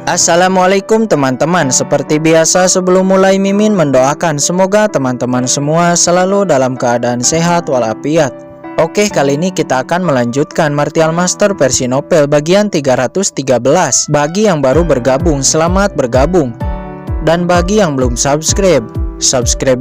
Assalamualaikum teman-teman. Seperti biasa sebelum mulai Mimin mendoakan semoga teman-teman semua selalu dalam keadaan sehat walafiat. Oke, kali ini kita akan melanjutkan Martial Master versi novel bagian 313. Bagi yang baru bergabung, selamat bergabung. Dan bagi yang belum subscribe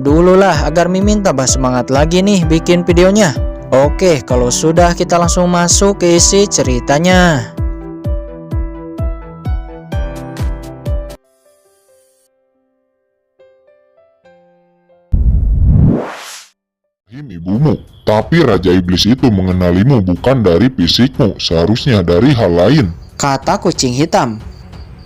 dulu lah agar Mimin tambah semangat lagi nih bikin videonya. Oke, kalau sudah kita langsung masuk ke isi ceritanya. Ibumu, tapi Raja Iblis itu mengenalimu bukan dari fisikmu, seharusnya dari hal lain, kata kucing hitam.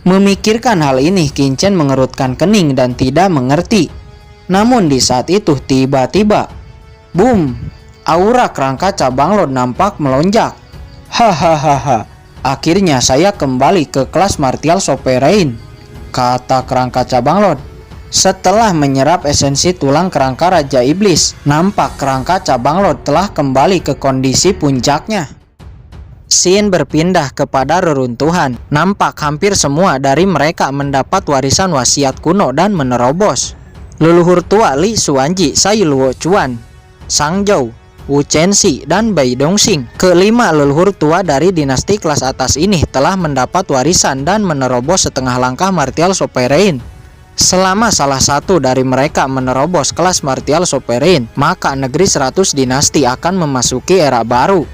Memikirkan hal ini, Kincen mengerutkan kening dan tidak mengerti. Namun di saat itu tiba-tiba, boom, aura kerangka cabang Lord nampak melonjak. Hahaha, akhirnya saya kembali ke kelas Martial Sovereign, kata kerangka cabang Lord. Setelah menyerap esensi tulang kerangka Raja Iblis, nampak kerangka cabang Lord telah kembali ke kondisi puncaknya. Scene berpindah kepada reruntuhan. Nampak hampir semua dari mereka mendapat warisan wasiat kuno dan menerobos. Leluhur tua Li Xuanji, Sai Luo Chuan, Sang Zhou, Wu Chenxi, dan Bai Dongxing. Kelima leluhur tua dari dinasti kelas atas ini telah mendapat warisan dan menerobos setengah langkah Martial Sovereign. Selama salah satu dari mereka menerobos kelas Martial Sovereign, maka negeri 100 dinasti akan memasuki era baru.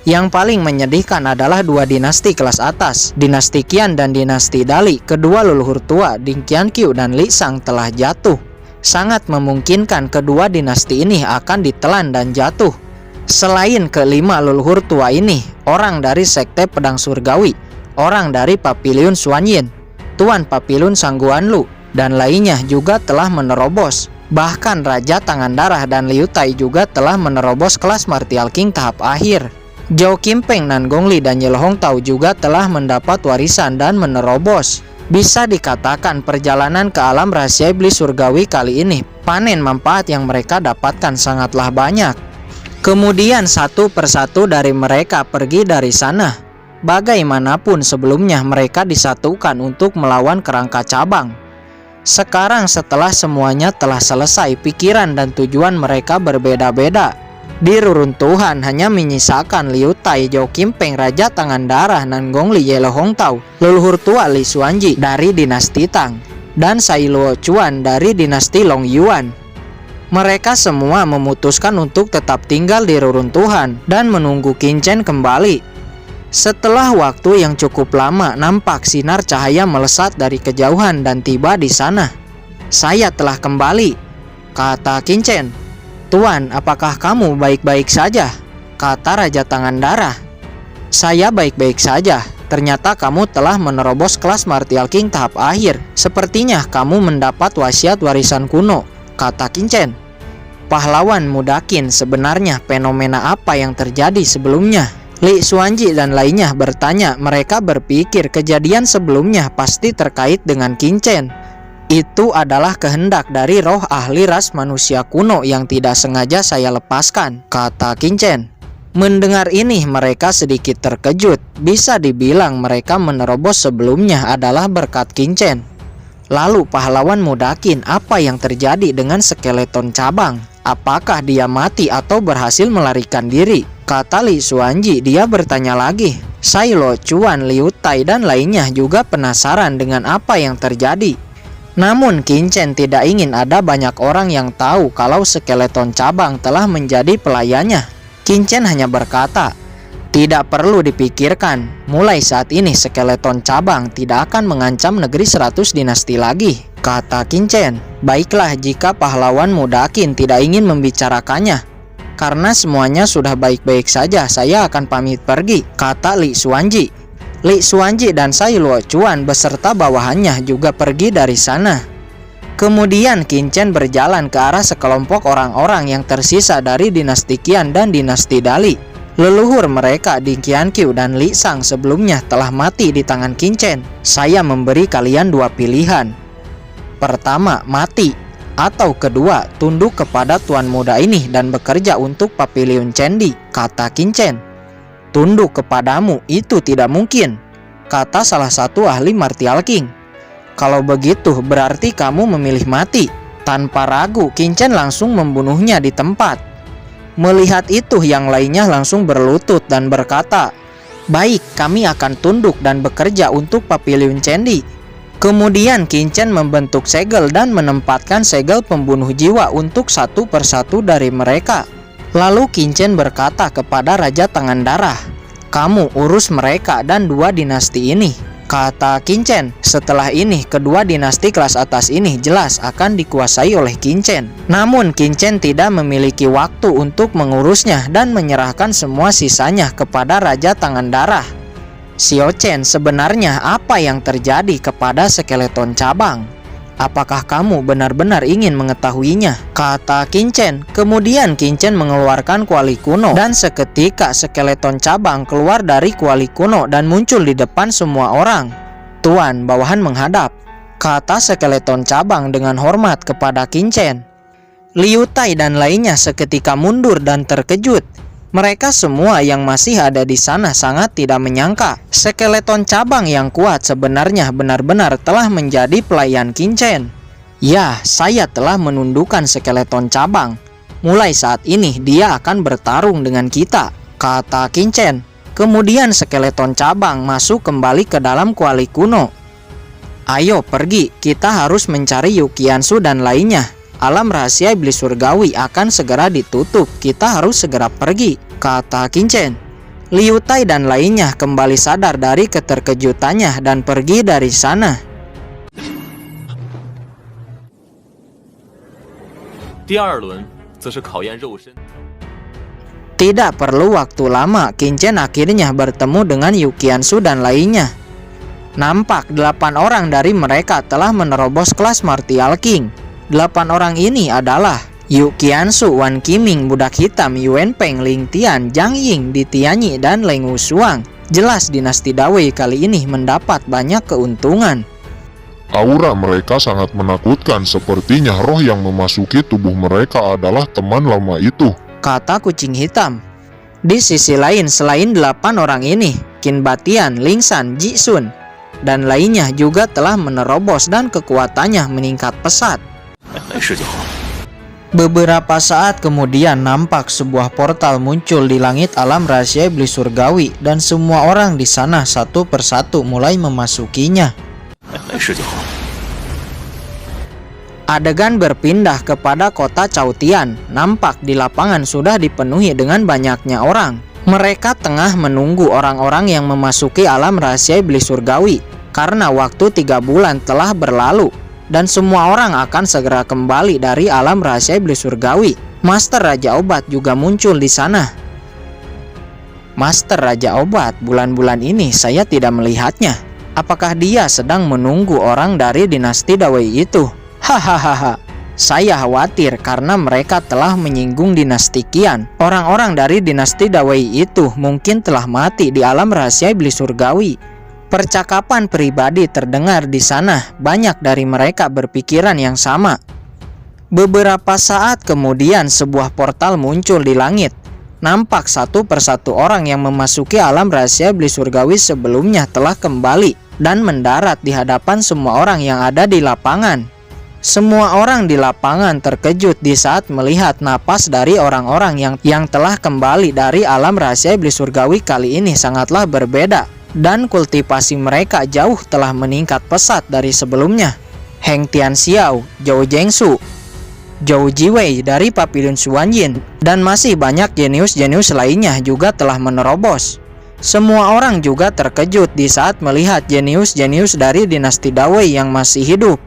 Yang paling menyedihkan adalah dua dinasti kelas atas, dinasti Qian dan dinasti Dali. Kedua leluhur tua, Ding Qianqiu dan Li Shang, telah jatuh. Sangat memungkinkan kedua dinasti ini akan ditelan dan jatuh. Selain kelima leluhur tua ini, orang dari Sekte Pedang Surgawi, orang dari Papiliun Xuanyin, Tuan Papiliun Sangguanlu, dan lainnya juga telah menerobos. Bahkan Raja Tangan Darah dan Liu Tai juga telah menerobos kelas Martial King tahap akhir. Zhao Qimpeng, Nan Gongli, dan Ye Hongtao juga telah mendapat warisan dan menerobos. Bisa dikatakan perjalanan ke alam rahasia iblis surgawi kali ini, panen manfaat yang mereka dapatkan sangatlah banyak. Kemudian satu persatu dari mereka pergi dari sana. Bagaimanapun sebelumnya mereka disatukan untuk melawan kerangka cabang. Sekarang setelah semuanya telah selesai, pikiran dan tujuan mereka berbeda-beda. Di reruntuhan hanya menyisakan Liu Tai, Zhao Qimpeng, Raja Tangan Darah, Nan Gongli, Ye Hongtao, leluhur tua Li Xuanji dari dinasti Tang, dan Sai Luo Chuan dari dinasti Long Yuan. Mereka semua memutuskan untuk tetap tinggal di reruntuhan dan menunggu Kincen kembali. Setelah waktu yang cukup lama, nampak sinar cahaya melesat dari kejauhan dan tiba di sana. Saya telah kembali, kata Kincen. Tuan, apakah kamu baik-baik saja? Kata Raja Tangan Darah. Saya baik-baik saja. Ternyata kamu telah menerobos kelas Martial King tahap akhir. Sepertinya kamu mendapat wasiat warisan kuno, kata Kincen. Pahlawan muda Qin, sebenarnya fenomena apa yang terjadi sebelumnya? Li Xuanji dan lainnya bertanya. Mereka berpikir kejadian sebelumnya pasti terkait dengan Kincen. Itu adalah kehendak dari roh ahli ras manusia kuno yang tidak sengaja saya lepaskan, kata Kincen. Mendengar ini mereka sedikit terkejut. Bisa dibilang mereka menerobos sebelumnya adalah berkat Kincen. Lalu pahlawan muda Qin, apa yang terjadi dengan skeleton cabang? Apakah dia mati atau berhasil melarikan diri? Kata Li Xuanji. Dia bertanya lagi. Sai Luo Chuan, Liu Tai, dan lainnya juga penasaran dengan apa yang terjadi. Namun Kincen tidak ingin ada banyak orang yang tahu kalau skeleton cabang telah menjadi pelayannya. Kincen hanya berkata, tidak perlu dipikirkan. Mulai saat ini skeleton cabang tidak akan mengancam negeri 100 dinasti lagi, kata Kincen. Baiklah, jika pahlawan muda Qin tidak ingin membicarakannya, karena semuanya sudah baik-baik saja, saya akan pamit pergi, kata Li Xuanji. Li Xuanji dan Sai Luo Chuan beserta bawahannya juga pergi dari sana. Kemudian Kincen berjalan ke arah sekelompok orang-orang yang tersisa dari dinasti Qian dan dinasti Dali. Leluhur mereka, Ding Qianqiu dan Li Shang, sebelumnya telah mati di tangan Kincen. Saya memberi kalian dua pilihan. Pertama, mati. Atau kedua, tunduk kepada tuan muda ini dan bekerja untuk Papiliun Cendi, kata Kincen. Tunduk kepadamu itu tidak mungkin. kata salah satu ahli martial king. Kalau begitu berarti kamu memilih mati. Tanpa ragu, Qin Chen langsung membunuhnya di tempat. Melihat itu, yang lainnya langsung berlutut dan berkata, "Baik, kami akan tunduk dan bekerja untuk Papiliun Cendi." Kemudian Qin Chen membentuk segel dan menempatkan segel pembunuh jiwa untuk satu persatu dari mereka. Lalu Qin Chen berkata kepada Raja Tangan Darah, "Kamu urus mereka dan dua dinasti ini," kata Qin Chen. Setelah ini, kedua dinasti kelas atas ini jelas akan dikuasai oleh Qin Chen. Namun Qin Chen tidak memiliki waktu untuk mengurusnya dan menyerahkan semua sisanya kepada Raja Tangan Darah. Xiao Chen, sebenarnya apa yang terjadi kepada skeleton cabang? Apakah kamu benar-benar ingin mengetahuinya? Kata Qin Chen. Kemudian Qin Chen mengeluarkan kuali kuno dan seketika skeleton cabang keluar dari kuali kuno dan muncul di depan semua orang. "Tuan, bawahan menghadap," kata skeleton cabang dengan hormat kepada Qin Chen. Liu Tai dan lainnya seketika mundur dan terkejut. Mereka semua yang masih ada di sana sangat tidak menyangka skeleton cabang yang kuat sebenarnya benar-benar telah menjadi pelayan Qin Chen. "Ya, saya telah menundukkan skeleton cabang. Mulai saat ini dia akan bertarung dengan kita," kata Qin Chen. Kemudian skeleton cabang masuk kembali ke dalam kuali kuno. "Ayo pergi, kita harus mencari Yu Qianzu dan lainnya. Alam rahasia iblis surgawi akan segera ditutup. Kita harus segera pergi," kata Qin Chen. Liu Tai dan lainnya kembali sadar dari keterkejutannya dan pergi dari sana. Tidak perlu waktu lama, Qin Chen akhirnya bertemu dengan Yu Qianzu dan lainnya. Nampak 8 orang dari mereka telah menerobos kelas Martial King. 8 orang ini adalah Yu Qianzu, Wan Qiming, Budak Hitam, Yuan Peng, Ling Tian, Zhang Ying, Di Tianyi, dan Leng Wushuang. Jelas dinasti Dawei kali ini mendapat banyak keuntungan. Aura mereka sangat menakutkan, sepertinya roh yang memasuki tubuh mereka adalah teman lama itu, kata kucing hitam. Di sisi lain, selain 8 orang ini, Qin Batian, Ling San, Ji Sun, dan lainnya juga telah menerobos dan kekuatannya meningkat pesat. Beberapa saat kemudian nampak sebuah portal muncul di langit alam rahasia iblis surgawi dan semua orang di sana satu persatu mulai memasukinya. Adegan berpindah kepada kota Chaotian. Nampak di lapangan sudah dipenuhi dengan banyaknya orang. Mereka tengah menunggu orang-orang yang memasuki alam rahasia iblis surgawi karena waktu 3 bulan telah berlalu. Dan semua orang akan segera kembali dari alam rahasia iblis surgawi. Master Raja Obat juga muncul di sana. Master Raja Obat, bulan-bulan ini saya tidak melihatnya. Apakah dia sedang menunggu orang dari dinasti Dawei itu? Hahaha. Saya khawatir karena mereka telah menyinggung dinasti Qian. Orang-orang dari dinasti Dawei itu mungkin telah mati di alam rahasia iblis surgawi. Percakapan pribadi terdengar di sana. Banyak dari mereka berpikiran yang sama. Beberapa saat kemudian sebuah portal muncul di langit. Nampak satu persatu orang yang memasuki alam rahasia iblis surgawi sebelumnya telah kembali dan mendarat di hadapan semua orang yang ada di lapangan. Semua orang di lapangan terkejut di saat melihat napas dari orang-orang yang telah kembali dari alam rahasia iblis surgawi kali ini sangatlah berbeda. Dan kultivasi mereka jauh telah meningkat pesat dari sebelumnya. Heng Tianxiao, Zhou Zhengsu, Zhou Jiwei dari Papiliun Xuanyin, dan masih banyak jenius-jenius lainnya juga telah menerobos. Semua orang juga terkejut di saat melihat jenius-jenius dari dinasti Dawei yang masih hidup.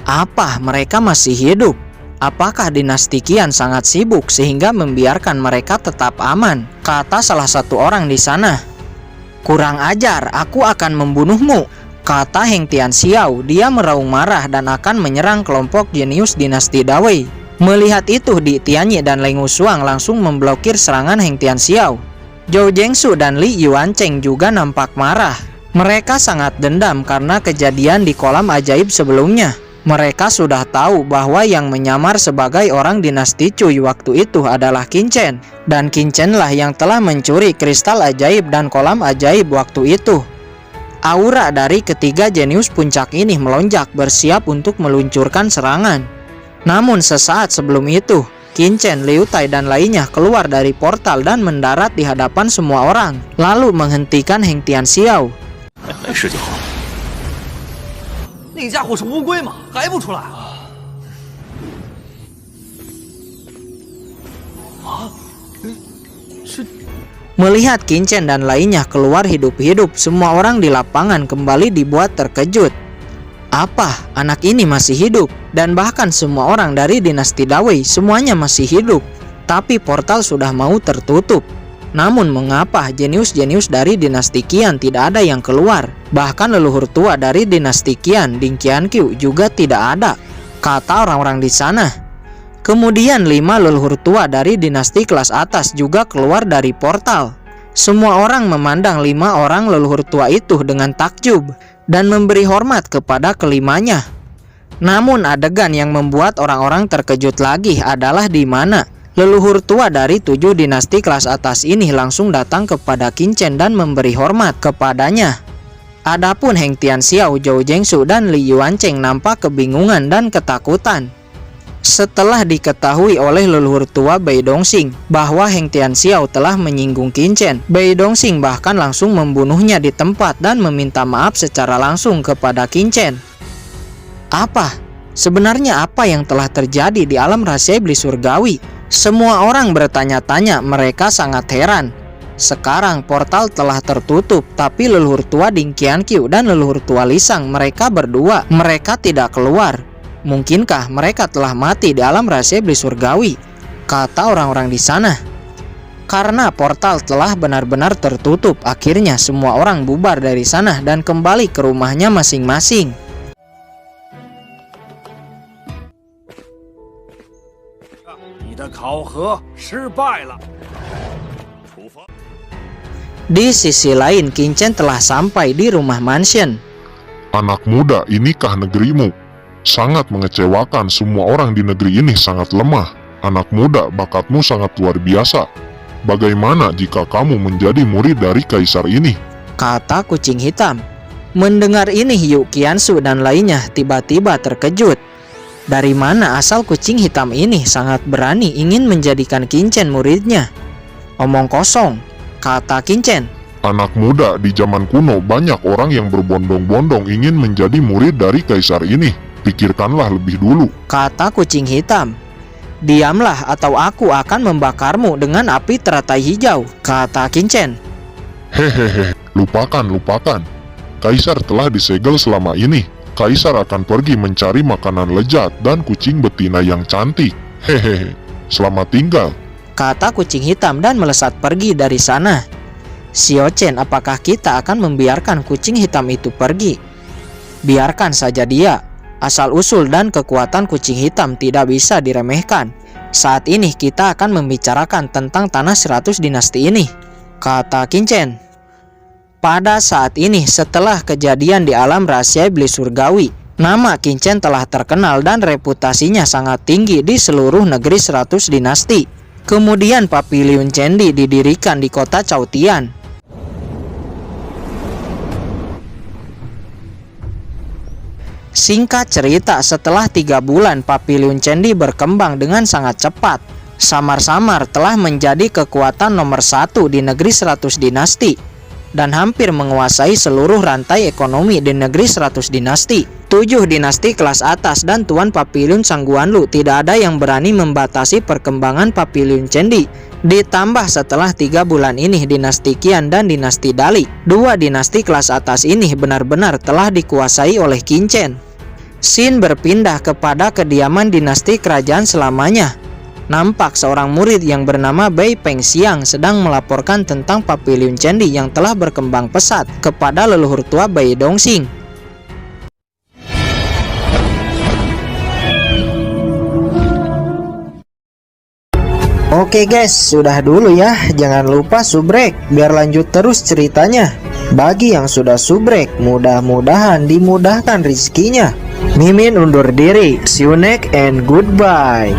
Apa mereka masih hidup? Apakah dinasti Qian sangat sibuk sehingga membiarkan mereka tetap aman? Kata salah satu orang di sana. Kurang ajar, aku akan membunuhmu, kata Heng Tianxiao. Dia meraung marah dan akan menyerang kelompok jenius dinasti Dawei. Melihat itu, Di Tianyi dan Leng Wushuang langsung memblokir serangan Heng Tianxiao. Zhou Zhengsu dan Li Yuancheng juga nampak marah. Mereka sangat dendam karena kejadian di kolam ajaib sebelumnya. Mereka sudah tahu bahwa yang menyamar sebagai orang dinasti Cui waktu itu adalah Qin Chen. Dan Qin Chen lah yang telah mencuri kristal ajaib dan kolam ajaib waktu itu. Aura dari ketiga jenius puncak ini melonjak bersiap untuk meluncurkan serangan. Namun sesaat sebelum itu, Qin Chen, Liu Tai dan lainnya keluar dari portal dan mendarat di hadapan semua orang, lalu menghentikan Heng Tianxiao. 没事就好。那家伙是乌龟吗？还不出来？是 Melihat Qin Chen dan lainnya keluar hidup-hidup, semua orang di lapangan kembali dibuat terkejut. Apa? Anak ini masih hidup? Dan bahkan semua orang dari dinasti Dawei semuanya masih hidup. Tapi portal sudah mau tertutup. Namun mengapa jenius-jenius dari dinasti Qian tidak ada yang keluar? Bahkan leluhur tua dari dinasti Qian, Ding Qianqiu, juga tidak ada, kata orang-orang di sana. Kemudian 5 leluhur tua dari dinasti kelas atas juga keluar dari portal. Semua orang memandang 5 orang leluhur tua itu dengan takjub dan memberi hormat kepada kelimanya. Namun adegan yang membuat orang-orang terkejut lagi adalah di mana leluhur tua dari 7 dinasti kelas atas ini langsung datang kepada Qin Chen dan memberi hormat kepadanya. Adapun Heng Tianxiao, Zhou Zhengsu dan Li Yuancheng nampak kebingungan dan ketakutan. Setelah diketahui oleh leluhur tua Bei Dongxing bahwa Heng Tianxiao telah menyinggung Qin Chen, Bei Dongxing bahkan langsung membunuhnya di tempat dan meminta maaf secara langsung kepada Qin Chen. Apa? Sebenarnya apa yang telah terjadi di alam rahasia iblis surgawi? Semua orang bertanya-tanya, mereka sangat heran. Sekarang portal telah tertutup, tapi leluhur tua Ding Qianqiu dan leluhur tua Lisang, mereka berdua, mereka tidak keluar. Mungkinkah mereka telah mati di alam rahasia iblis surgawi? Kata orang-orang di sana. Karena portal telah benar-benar tertutup, akhirnya semua orang bubar dari sana dan kembali ke rumahnya masing-masing. Di sisi lain, Qin Chen telah sampai di rumah mansion. Anak muda, inikah negerimu? Sangat mengecewakan, semua orang di negeri ini sangat lemah. Anak muda, bakatmu sangat luar biasa. Bagaimana jika kamu menjadi murid dari kaisar ini? Kata kucing hitam. Mendengar ini, Yu Qiansu dan lainnya tiba-tiba terkejut. Dari mana asal kucing hitam ini sangat berani ingin menjadikan Qin Chen muridnya? Omong kosong, kata Qin Chen. Anak muda, di zaman kuno banyak orang yang berbondong-bondong ingin menjadi murid dari kaisar ini. Pikirkanlah lebih dulu, kata kucing hitam. Diamlah atau aku akan membakarmu dengan api teratai hijau, kata Qin Chen. Hehehe, lupakan. Kaisar telah disegel selama ini. Kaisar akan pergi mencari makanan lezat dan kucing betina yang cantik. Hehehe, selamat tinggal, kata kucing hitam dan melesat pergi dari sana. Xiao Chen, apakah kita akan membiarkan kucing hitam itu pergi? Biarkan saja dia. Asal-usul dan kekuatan kucing hitam tidak bisa diremehkan. Saat ini kita akan membicarakan tentang tanah 100 dinasti ini, kata Qin Chen. Pada saat ini, setelah kejadian di alam rahasia iblis surgawi, nama Qin Chen telah terkenal dan reputasinya sangat tinggi di seluruh negeri 100 dinasti. Kemudian Pavilion Candi didirikan di kota Chaotian. Singkat cerita, setelah 3 bulan Pavilion Candi berkembang dengan sangat cepat. Samar-samar telah menjadi kekuatan nomor 1 di negeri 100 dinasti dan hampir menguasai seluruh rantai ekonomi di negeri 100 dinasti. 7 dinasti kelas atas dan Tuan Pavilion Sangguanlu tidak ada yang berani membatasi perkembangan Pavilion Candi. Ditambah setelah 3 bulan ini dinasti Qian dan dinasti Dali, 2 dinasti kelas atas ini benar-benar telah dikuasai oleh Qin Chen. Scene berpindah kepada kediaman dinasti kerajaan selamanya. Nampak seorang murid yang bernama Bei Pengxiang sedang melaporkan tentang Pavilion Candi yang telah berkembang pesat kepada leluhur tua Bei Dongxing. Oke guys, sudah dulu ya. Jangan lupa subrek biar lanjut terus ceritanya. Bagi yang sudah subrek, mudah-mudahan dimudahkan rezekinya. Mimin undur diri. See you next and goodbye.